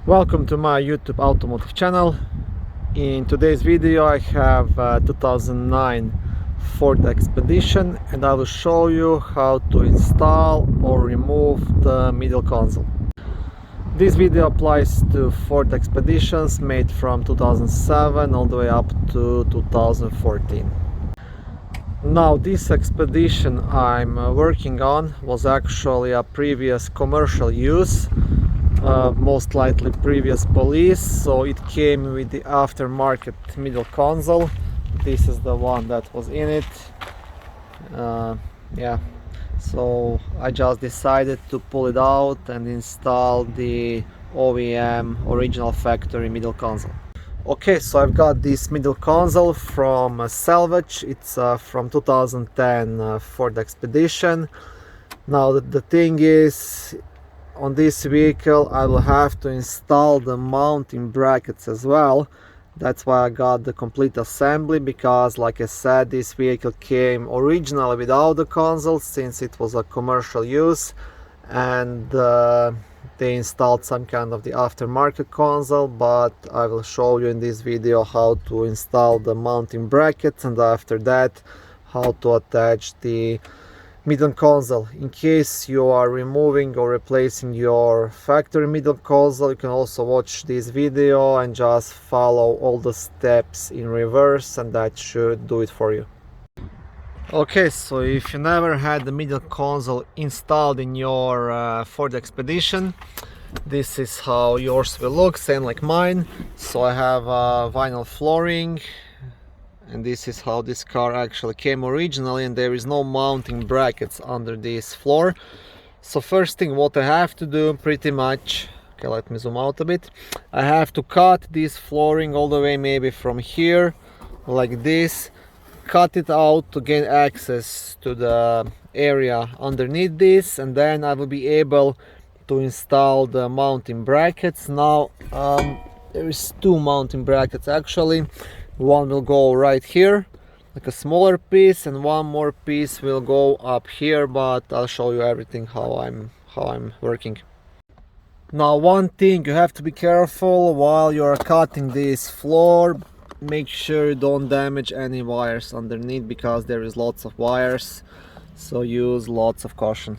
Welcome to my YouTube automotive channel. In today's video I have a 2009 Ford Expedition and I will show you how to install or remove the middle console. This video applies to Ford Expeditions made from 2007 all the way up to 2014. Now this Expedition I'm working on was actually a previous commercial use. Most likely previous police, so it came with the aftermarket middle console. This is the one that was in it. Yeah, so I just decided to pull it out and install the OEM original factory middle console. Okay, so I've got this middle console from salvage. It's from 2010 Ford Expedition. Now the thing is, on this vehicle I will have to install the mounting brackets as well. That's why I got the complete assembly, because like I said, this vehicle came originally without the console since it was a commercial use, and they installed some kind of the aftermarket console. But I will show you in this video how to install the mounting brackets, and after that how to attach the middle console. In case you are removing or replacing your factory middle console, you can also watch this video and just follow all the steps in reverse, and that should do it for you. Okay, so if you never had the middle console installed in your Ford Expedition, this is how yours will look, same like mine. So I have vinyl flooring, and this is how this car actually came originally, and there is no mounting brackets under this floor. So first thing what I have to do, pretty much, okay, let me zoom out a bit, I have to cut this flooring all the way, maybe from here like this, cut it out to gain access to the area underneath this, and then I will be able to install the mounting brackets. Now there is two mounting brackets actually. One will go right here, like a smaller piece, and one more piece will go up here, but I'll show you everything how I'm working. Now one thing, you have to be careful while you're cutting this floor. Make sure you don't damage any wires underneath, because there is lots of wires, so use lots of caution.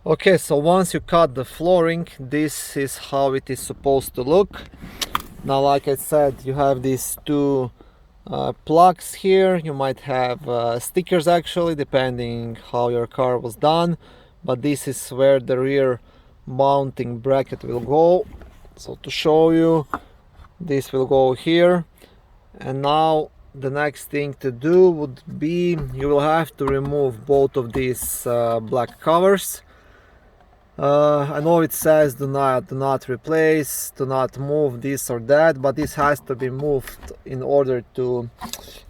Okay, so once you cut the flooring, this is how it is supposed to look. Now, like I said, you have these two plugs here. You might have stickers actually, depending how your car was done, but this is where the rear mounting bracket will go. So to show you, this will go here, and now the next thing to do would be, you will have to remove both of these black covers. I know it says do not replace, do not move this or that, but this has to be moved in order to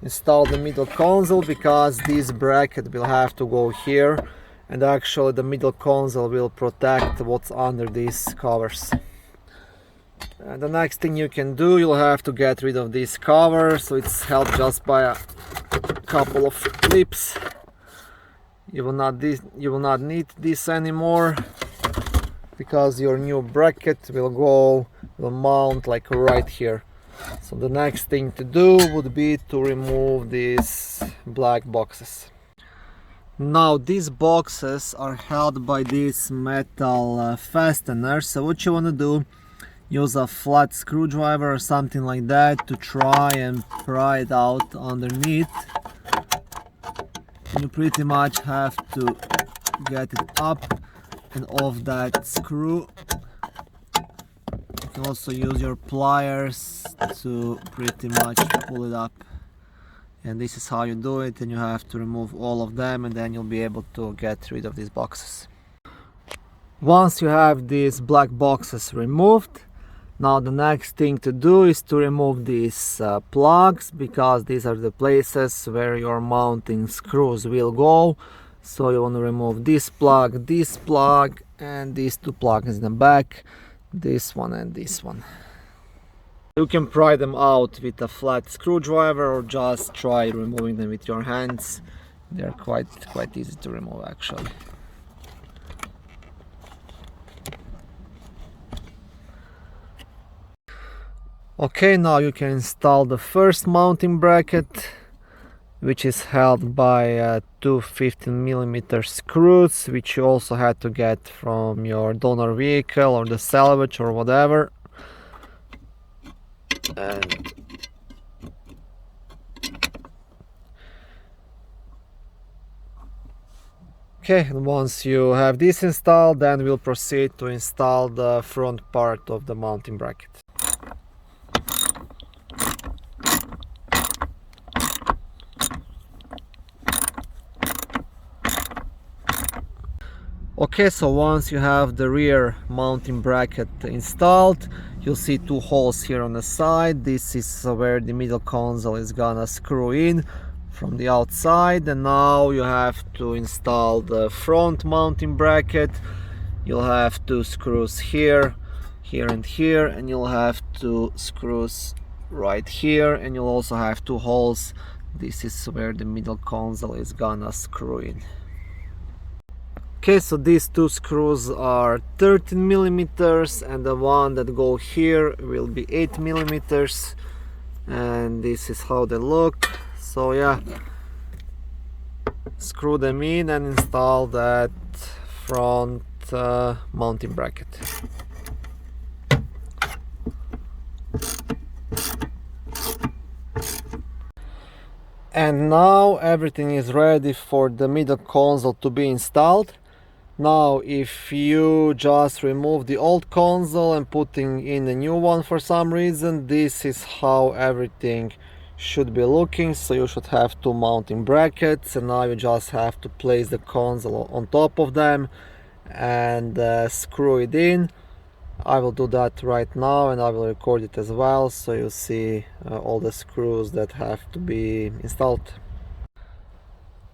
install the middle console, because this bracket will have to go here, and actually the middle console will protect what's under these covers. And the next thing you can do, you'll have to get rid of this cover, so it's held just by a couple of clips. You will not need this anymore, because your new bracket will mount like right here. So the next thing to do would be to remove these black boxes. Now these boxes are held by this metal fastener, so what you want to do, use a flat screwdriver or something like that to try and pry it out underneath. You pretty much have to get it up and off that screw. You can also use your pliers to pretty much pull it up, and this is how you do it. And you have to remove all of them, and then you'll be able to get rid of these boxes. Once you have these black boxes removed, now the next thing to do is to remove these plugs, because these are the places where your mounting screws will go. So you want to remove this plug, and these two plugs in the back, this one and this one. You can pry them out with a flat screwdriver, or just try removing them with your hands. They're quite easy to remove actually. Okay, now you can install the first mounting bracket, which is held by two 15mm screws, which you also had to get from your donor vehicle or the salvage or whatever. And okay, and once you have this installed, then we'll proceed to install the front part of the mounting bracket. Okay, so once you have the rear mounting bracket installed, you'll see two holes here on the side. This is where the middle console is gonna screw in from the outside, and now you have to install the front mounting bracket. You'll have two screws here, here and here, and you'll have two screws right here, and you'll also have two holes. This is where the middle console is gonna screw in. Okay, so these two screws are 13mm, and the one that go here will be 8mm, and this is how they look. So yeah, screw them in and install that front mounting bracket. And now everything is ready for the middle console to be installed. Now if you just remove the old console and putting in a new one for some reason, this is how everything should be looking. So you should have two mounting brackets, and now you just have to place the console on top of them and screw it in. I will do that right now, and I will record it as well, so you see all the screws that have to be installed.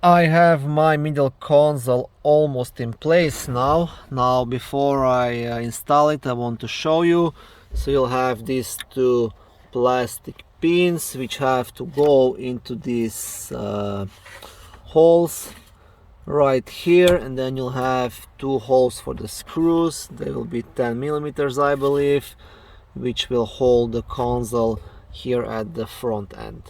I have my middle console almost in place now. Now before I install it, I want to show you. So you'll have these two plastic pins which have to go into these holes right here, and then you'll have two holes for the screws. They will be 10mm, I believe, which will hold the console here at the front end.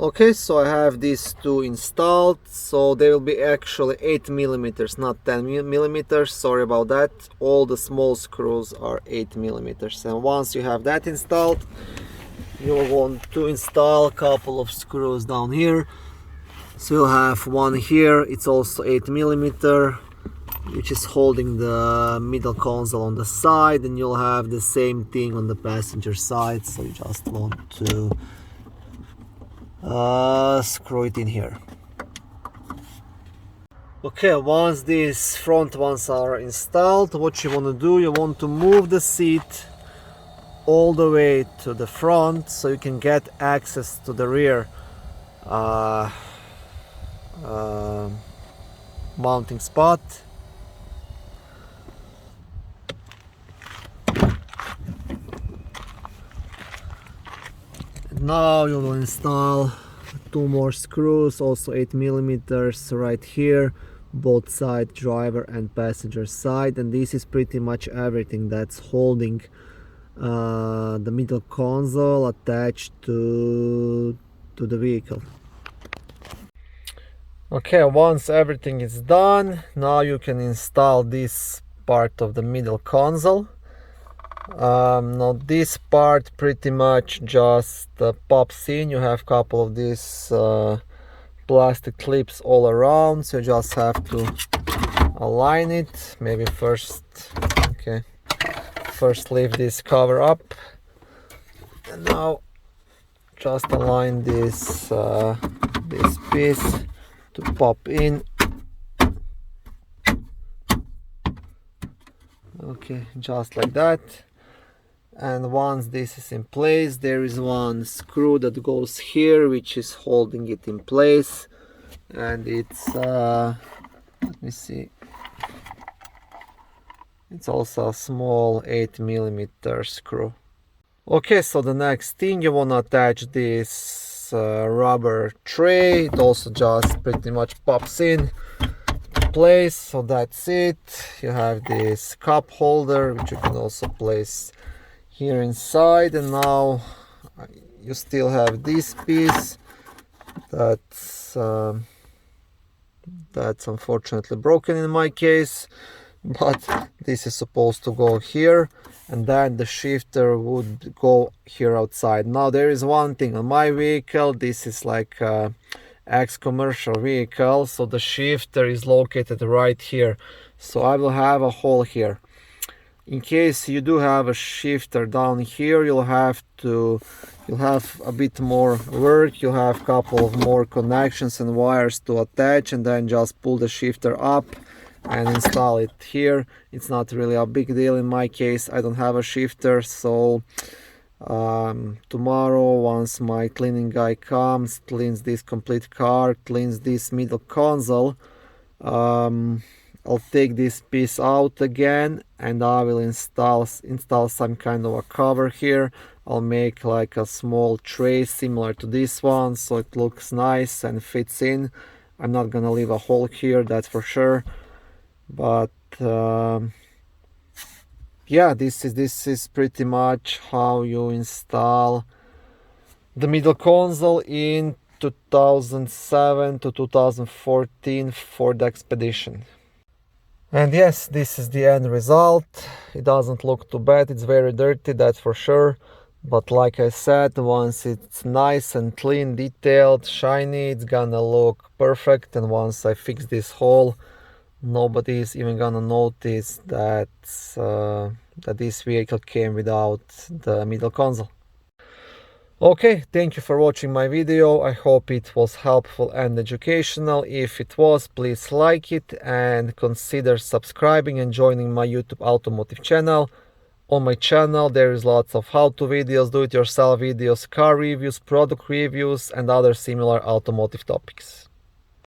Okay, so I have these two installed, so they will be actually 8mm, not 10mm, sorry about that. All the small screws are 8mm, and once you have that installed, you will want to install a couple of screws down here. So you'll have one here, it's also 8mm, which is holding the middle console on the side, and you'll have the same thing on the passenger side, so you just want to screw it in here. Okay, once these front ones are installed, what you want to do, you want to move the seat all the way to the front so you can get access to the rear mounting spot. Now you will install two more screws, also 8mm, right here, both side, driver and passenger side, and this is pretty much everything that's holding the middle console attached to the vehicle. Okay, once everything is done, now you can install this part of the middle console. Now this part pretty much just pops in. You have a couple of these plastic clips all around, so you just have to align it. Maybe first, okay, first leave this cover up, and now just align this this piece to pop in. Okay, just like that. And once this is in place, there is one screw that goes here which is holding it in place, and it's let me see, it's also a small 8mm screw. Okay, so the next thing, you want to attach this rubber tray. It also just pretty much pops in place, so that's it. You have this cup holder which you can also place here inside, and now you still have this piece that's unfortunately broken in my case, but this is supposed to go here, and then the shifter would go here outside. Now there is one thing on my vehicle. This is like a ex-commercial vehicle, so the shifter is located right here, so I will have a hole here. In case you do have a shifter down here, you'll have a bit more work. You'll have a couple of more connections and wires to attach, and then just pull the shifter up and install it here. It's not really a big deal in my case. I don't have a shifter, so tomorrow, once my cleaning guy comes, cleans this complete car, cleans this middle console, I'll take this piece out again, and I will install some kind of a cover here. I'll make like a small tray similar to this one, so it looks nice and fits in. I'm not gonna leave a hole here, that's for sure. But yeah, this is pretty much how you install the middle console in 2007 to 2014 Ford Expedition. And yes, this is the end result. It doesn't look too bad. It's very dirty, that's for sure. But like I said, once it's nice and clean, detailed, shiny, it's gonna look perfect. And once I fix this hole, nobody is even gonna notice that this vehicle came without the middle console. Okay, thank you for watching my video. I hope it was helpful and educational. If it was, please like it and consider subscribing and joining my YouTube automotive channel. On my channel there is lots of how-to videos, do-it-yourself videos, car reviews, product reviews and other similar automotive topics.